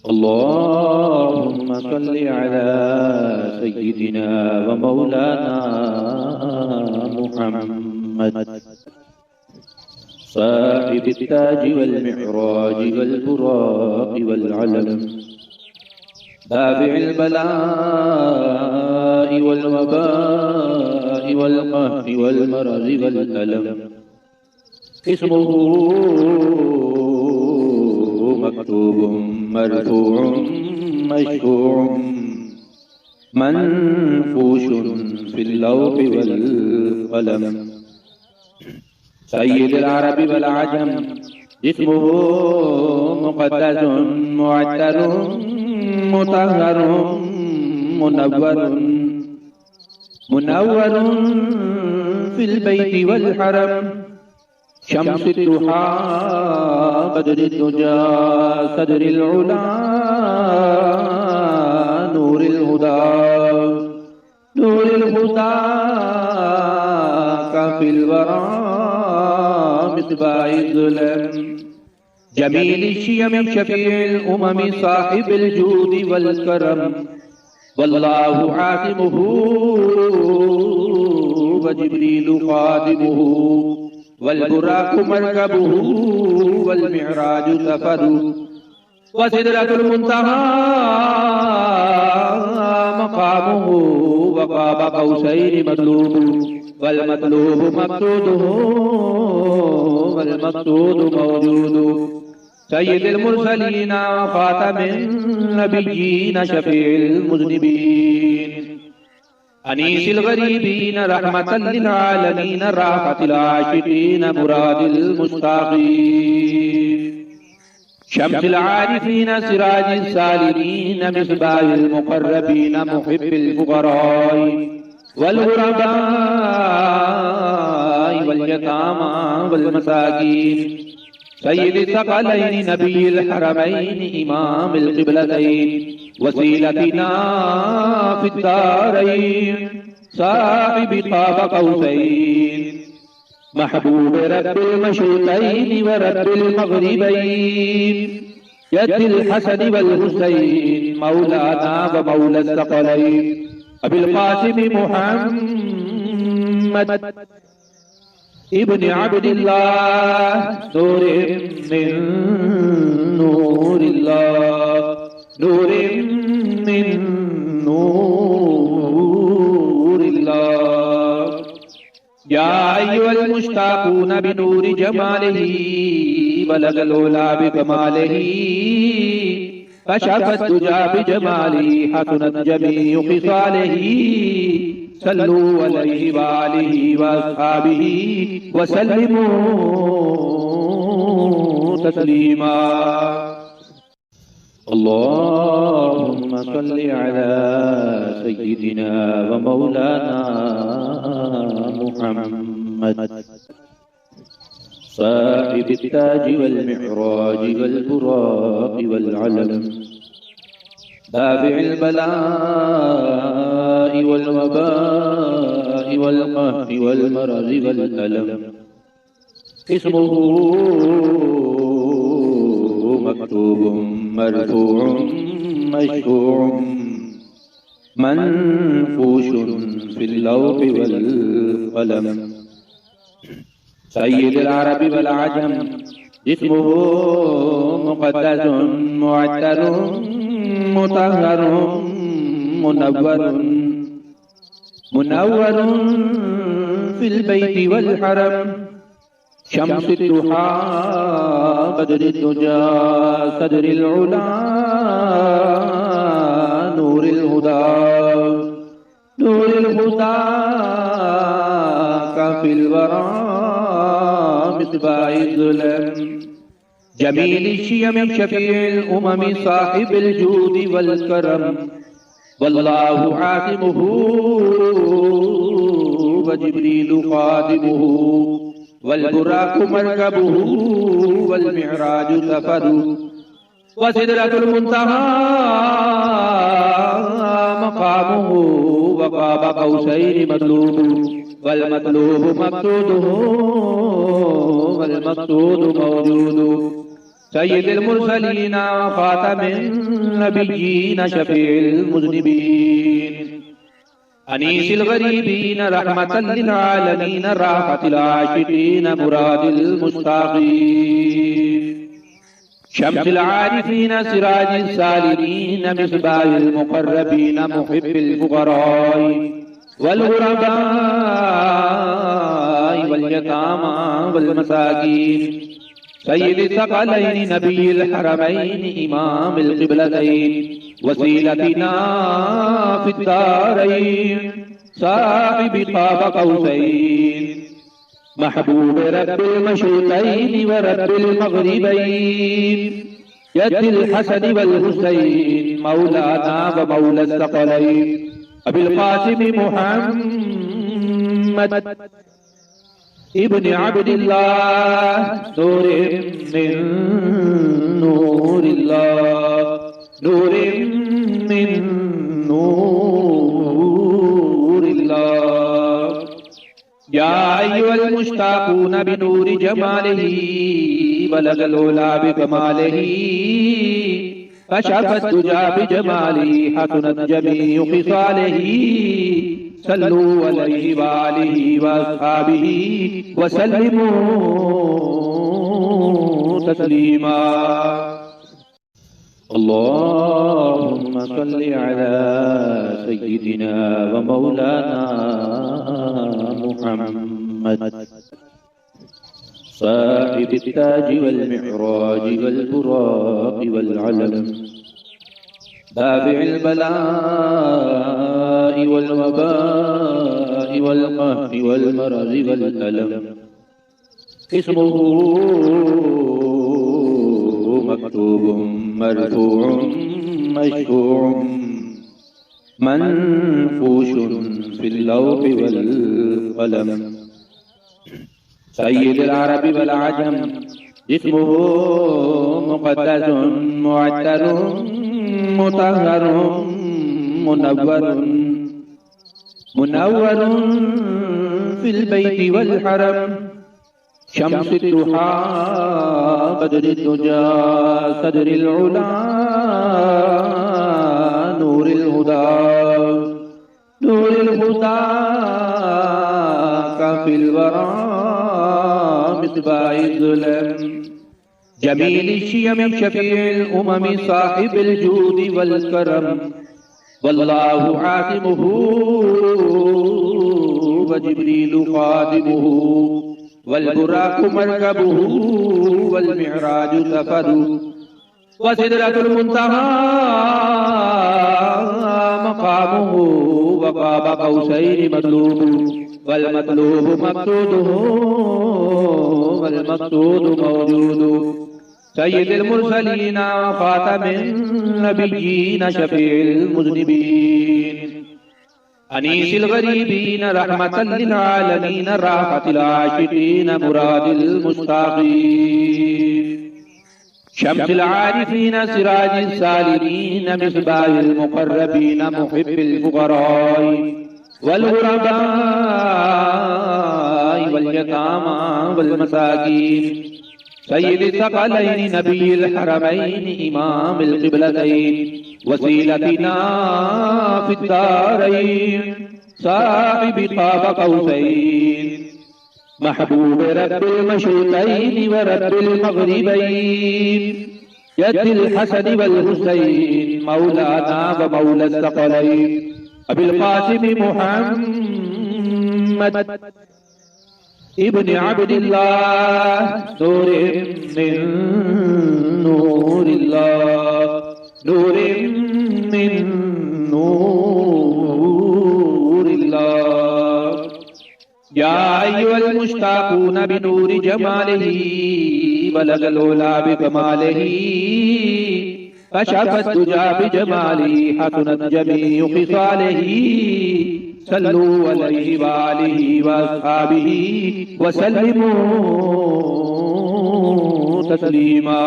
अल्लाहुम्मा सल्लि अला सय्यिदिना व मौलाना मुहम्मद साहिबित ताज वल मिअराज वल बुराक वल अलम दाफ़िअल बलाइ वल वबाइ वल क़हरि वल मरज़ि वल अलम इस्मुहु मक्तूबुम मरफ़ूउम मशफ़ूउम मनफ़ूशुन फ़िल लौहि वल क़लम सय्यिदुल अरबि वल अजम इस्मुहु मुक़द्दसुन मुअत्तरुन मुतहहरुन मुनव्वरुन फ़िल बैति वल हरम शम्सुद दुहा बद्रुद दुजा सदरिल उला नूरिल हुदा काफिल वरा मिस्बाह ज़ुलम जमील शियम शफीउल उमम साहिबुल जूद वल करम वल्लाहु आसिमुहु व जिब्रीलु खादिमुहु वल बुराकु मरकबुहु वल मिअराजु सफरु व सिदरतुल मुंतहा मकामुहु व क़ाब क़ौसैनि मतलूबु वल मतलूबु मक़सूदुहु वल मक़सूदु मौजूदु सय्यिदुल मुरसलीन व ख़ातमिन नबिय्यीन शफ़ीउल मुज़निबीन अनीसिल गरीबीन रहमतल लिल आलमीन राहतिल आशिकीन मुरादिल मुश्ताक़ीन शम्सिल आरिफीन सिराजिस सालिमीन मिस्बाहिल मुक़र्रबीन मुहिब्बिल फुक़राई वल गुरबाई वल यतामा वल मसाकीन सय्यिदिस सकलैन नबिय्यिल हरमैन इमामिल क़िबलतैन वसीलतिना फिद दारैन साहिबि क़ाब क़ौसैन महबूब रब्बिल मशरिक़ैन व रब्बिल मग़रिबैन यदिल हसन वल हुसैन मौलाना व मौला सकलैन अबिल क़ासिम मुहम्मद इब्न अब्दिल्लाह नूरिन मिन नूरिल्लाह नूरिन मिन नूरिल्लाह या अय्युहल मुश्ताक़ून बिनूरि जमालिही बलगल उला बिकमालिही कशफत दुजा बिजमालिही हसनत जमीउ ख़िसालिही सल्लू अलैहि व आलिहि व अस्हाबिही व सल्लिमू तस्लीमा अल्लाहुम्मा सल्लि अला सय्यिदिना व मौलाना मुहम्मद साहिबित ताज वल मिअराज वल बुराक वल अलम दाफ़िअल बलाइ वल वबाइ वल क़हरि वल मरज़ि वल अलम इस्मुहु मक्तूबुम मरफ़ूउम मशफ़ूउम मनफ़ूशुन फ़िल लौहि वल क़लम सय्यिदुल अरबि वल अजम इस्मुहु मुक़द्दसुन मुअत्तरुन मुतहहरुन मुनव्वरुन फ़िल बैति वल हरम शम्सुद दुहा बद्रुद दुजा सदरिल उला नूरिल हुदा काफिल वरा मिस्बाह ज़ुलम जमील शियम शफीउल उमम साहिबुल जूद वल करम वल्लाहु आसिमुहु व जिब्रीलु खादिमुहु वल बुराकु मरकबुहु वल मिअराजु सफरु व सिदरतुल मुंतहा मकामुहु व क़ाब क़ौसैनि मतलूबु वल मतलूबु मक़सूदुहु वल मक़सूदु मौजूदु सय्यिदिल मुरसलीन खातमिन नबिय्यीन शफीइल मुज़निबीन अनीसिल गरीबीन रहमतल लिल आलमीन राहतिल आशिकीन मुरादिल मुश्ताक़ीन शम्सिल आरिफीन सिराजिल सालिमीन मिस्बाहिल मुक़र्रबीन मुहिब्बिल फ़ुक़राई वल ग़ुरबाई वल यतामा वल मसाकीन सय्यिदिस सकलैनि नबिय्यिल हरमैनि इमामिल क़िबलतैन वसीलतिना फिद्दारैन साहिबि क़ाब क़ौसैन महबूब रब्बिल मशरिक़ैन व रब्बिल मग़रिबैन यद्दिल हसन वल हुसैन मौलाना व मौला सकलैन अबिल क़ासिम मुहम्मद इब्न अब्दिल्लाह नूरिन मिन नूरिल्लाह नूरिन मिन नूरिल्लाह या अय्युहल मुश्ताक़ून बिनूरि जमालिही बलगल उला बिकमालिही कशफत दुजा बिजमालिही हसनत जमीउ ख़िसालिही सल्लू अलैहि व आलिहि व अस्हाबिही व सल्लिमू तस्लीमा। अल्लाहुम्मा सल्लि अला सय्यिदिना व मौलाना मुहम्मद साहिबित ताज वल मिअराज वल बुराक़ वल अलम दाफ़िइल बला'i वल वबा'i वल क़हरि वल मरज़ि वल अलम इस्मुहु मक्तूबुम मरफ़ूउम मशफ़ूउम मनफ़ूशुन फ़िल लौहि वल क़लम सय्यिदुल अरबि वल अजम इस्मुहु मुक़द्दसुन मुअत्तरुन मुतहहरुन मुनव्वरुन फ़िल बैति वल हरम शम्सुद दुहा बदरुद दुजा सदरिल उला नूरिल हुदा काफ़िल वरा मिस्बाहिज़ ज़ुलम जमील शियम शफीइल उमम साहिबिल जूद वल करम वल्लाहु आसिमुहु व जिब्रीलु ख़ादिमुहु वल बुराक़ु मरकबुहु वल मिअराजु सफ़रु व सिदरतुल मुंतहा मक़ामुहु व क़ाब क़ौसैनि मतलूबु वल मतलूबु मक़सूदुहु वल मक़सूदु मौजूदु सय्यिदिल मुरसलीन ख़ातमिन नबिय्यीन शफीइल मुज़निबीन अनीसिल गरीबीन रहमतल लिल आलमीन राहतिल आशिकीन मुरादिल मुश्ताक़ीन शम्सिल आरिफीन सिराजिल सालिमीन मिस्बाहिल मुक़र्रबीन मुहिब्बिल फ़ुक़राई वल ग़ुरबाई वल यतामा वल मसाकीन सय्यिदिस सकलैनि नबिय्यिल हरमैनि इमामिल क़िबलतैन वसीलतिना फिद्दारैन साहिबि क़ाब क़ौसैन महबूब रब्बिल मशरिक़ैन व रब्बिल मग़रिबैन यद्दिल हसन वल हुसैन मौलाना व मौला सकलैन अबिल क़ासिम मुहम्मद इब्न अब्दिल्लाह नूरिन मिन नूरिल्लाह नूरिन मिन नूरिल्लाह या अय्युहल मुश्ताक़ून बिनूरि जमालिही बलगल उला बिकमालिही कशफत दुजा बिजमालिही हसनत जमीउ ख़िसालिही सल्लू अलैहि व आलिहि व अस्हाबिही व सल्लिमू तस्लीमा।